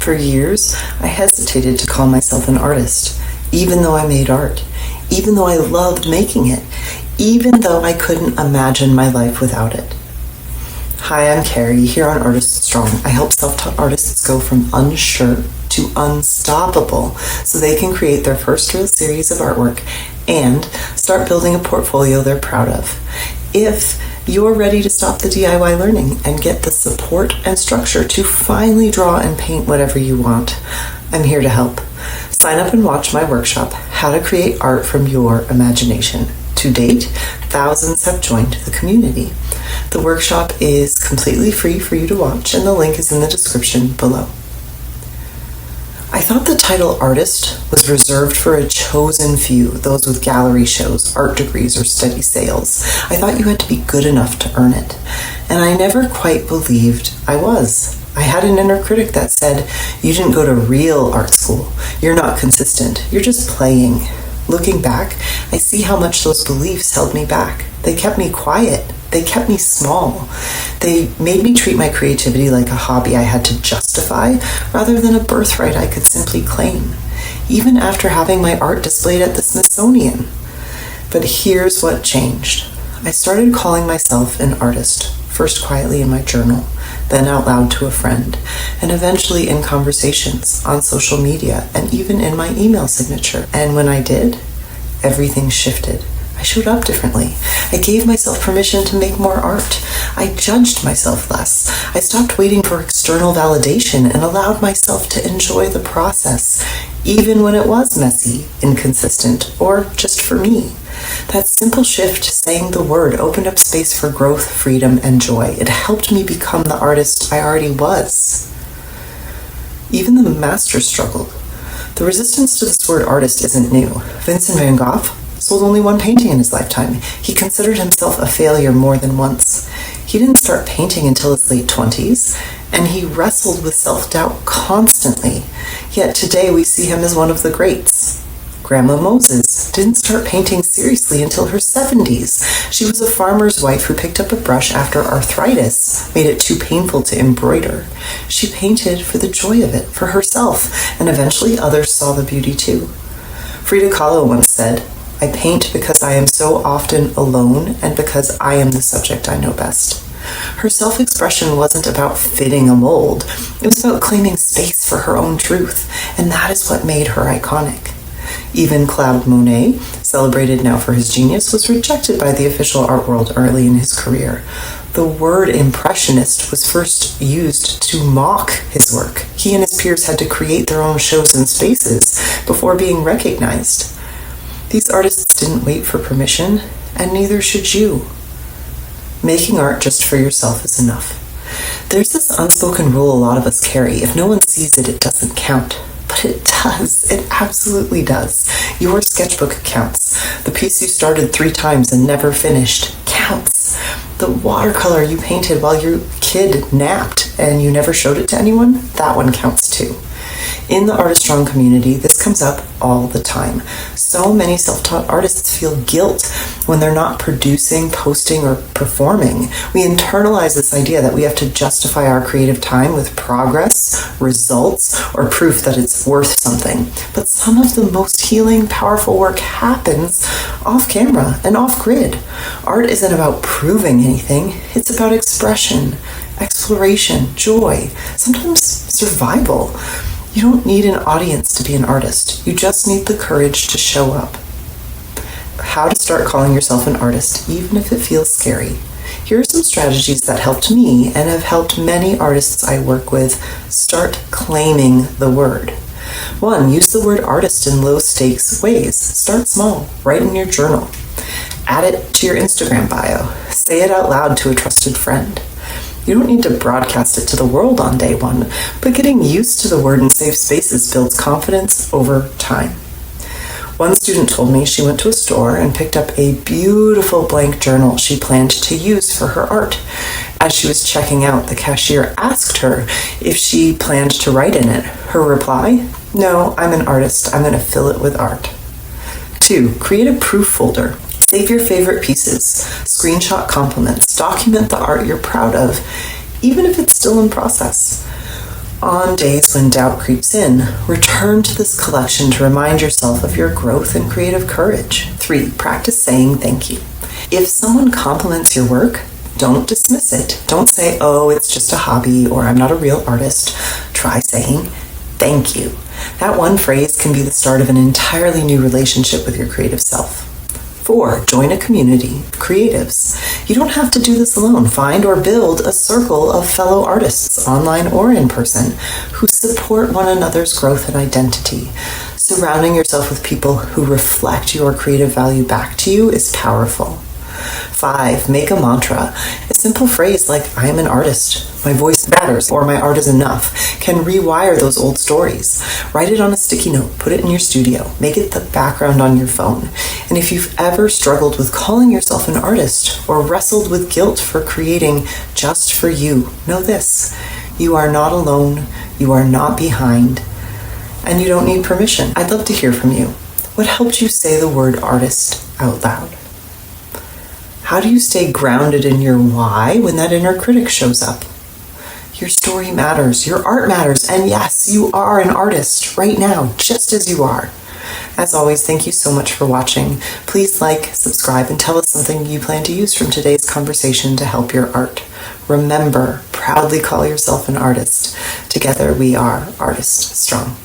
For years, I hesitated to call myself an artist, even though I made art, even though I loved making it, even though I couldn't imagine my life without it. Hi, I'm Carrie, here on Artist Strong. I help self-taught artists go from unsure to unstoppable so they can create their first real series of artwork and start building a portfolio they're proud of. If you're ready to stop the DIY learning and get the support and structure to finally draw and paint whatever you want, I'm here to help. Sign up and watch my workshop, How to Create Art from Your Imagination. To date, thousands have joined the community. The workshop is completely free for you to watch, and the link is in the description below. I thought the title artist was reserved for a chosen few, those with gallery shows, art degrees, or steady sales. I thought you had to be good enough to earn it, and I never quite believed I was. I had an inner critic that said, "You didn't go to real art school. You're not consistent. You're just playing." Looking back, I see how much those beliefs held me back. They kept me quiet. They kept me small. They made me treat my creativity like a hobby I had to justify rather than a birthright I could simply claim, even after having my art displayed at the Smithsonian. But here's what changed. I started calling myself an artist, first quietly in my journal, then out loud to a friend, and eventually in conversations, on social media, and even in my email signature. And when I did, everything shifted. I showed up differently. I gave myself permission to make more art. I judged myself less. I stopped waiting for external validation and allowed myself to enjoy the process, even when it was messy, inconsistent, or just for me. That simple shift, saying the word, opened up space for growth, freedom, and joy. It helped me become the artist I already was. Even the masters struggled. The resistance to this word artist isn't new. Vincent van Gogh sold only one painting in his lifetime. He considered himself a failure more than once. He didn't start painting until his late 20s, and he wrestled with self-doubt constantly. Yet today we see him as one of the greats. Grandma Moses didn't start painting seriously until her 70s. She was a farmer's wife who picked up a brush after arthritis made it too painful to embroider. She painted for the joy of it, for herself, and eventually others saw the beauty too. Frida Kahlo once said, "I paint because I am so often alone and because I am the subject I know best." Her self-expression wasn't about fitting a mold. It was about claiming space for her own truth, and that is what made her iconic. Even Claude Monet, celebrated now for his genius, was rejected by the official art world early in his career. The word impressionist was first used to mock his work. He and his peers had to create their own shows and spaces before being recognized. These artists didn't wait for permission, and neither should you. Making art just for yourself is enough. There's this unspoken rule a lot of us carry. If no one sees it, it doesn't count. But it does. It absolutely does. Your sketchbook counts. The piece you started 3 times and never finished counts. The watercolor you painted while your kid napped and you never showed it to anyone, that one counts too. In the Artist Strong community, this comes up all the time. So many self-taught artists feel guilt when they're not producing, posting, or performing. We internalize this idea that we have to justify our creative time with progress, results, or proof that it's worth something. But some of the most healing, powerful work happens off camera and off grid. Art isn't about proving anything. It's about expression, exploration, joy, sometimes survival. You don't need an audience to be an artist. You just need the courage to show up. How to start calling yourself an artist, even if it feels scary. Here are some strategies that helped me and have helped many artists I work with start claiming the word. 1, use the word artist in low-stakes ways. Start small. Write in your journal. Add it to your Instagram bio. Say it out loud to a trusted friend. You don't need to broadcast it to the world on day 1, but getting used to the word in safe spaces builds confidence over time. One student told me she went to a store and picked up a beautiful blank journal she planned to use for her art. As she was checking out, the cashier asked her if she planned to write in it. Her reply, "No, I'm an artist. I'm going to fill it with art." 2, create a proof folder. Save your favorite pieces, screenshot compliments, document the art you're proud of, even if it's still in process. On days when doubt creeps in, return to this collection to remind yourself of your growth and creative courage. 3. Practice saying thank you. If someone compliments your work, don't dismiss it. Don't say, oh, it's just a hobby, or I'm not a real artist. Try saying thank you. That one phrase can be the start of an entirely new relationship with your creative self. 4. Join a community of creatives. You don't have to do this alone. Find or build a circle of fellow artists, online or in person, who support one another's growth and identity. Surrounding yourself with people who reflect your creative value back to you is powerful. 5. Make a mantra. A simple phrase like, I am an artist, my voice matters, or my art is enough, can rewire those old stories. Write it on a sticky note, put it in your studio, make it the background on your phone. And if you've ever struggled with calling yourself an artist, or wrestled with guilt for creating just for you, know this: you are not alone, you are not behind, and you don't need permission. I'd love to hear from you. What helped you say the word artist out loud? How do you stay grounded in your why when that inner critic shows up? Your story matters, your art matters, and yes, you are an artist right now, just as you are. As always, thank you so much for watching. Please like, subscribe, and tell us something you plan to use from today's conversation to help your art. Remember, proudly call yourself an artist. Together we are Artist Strong.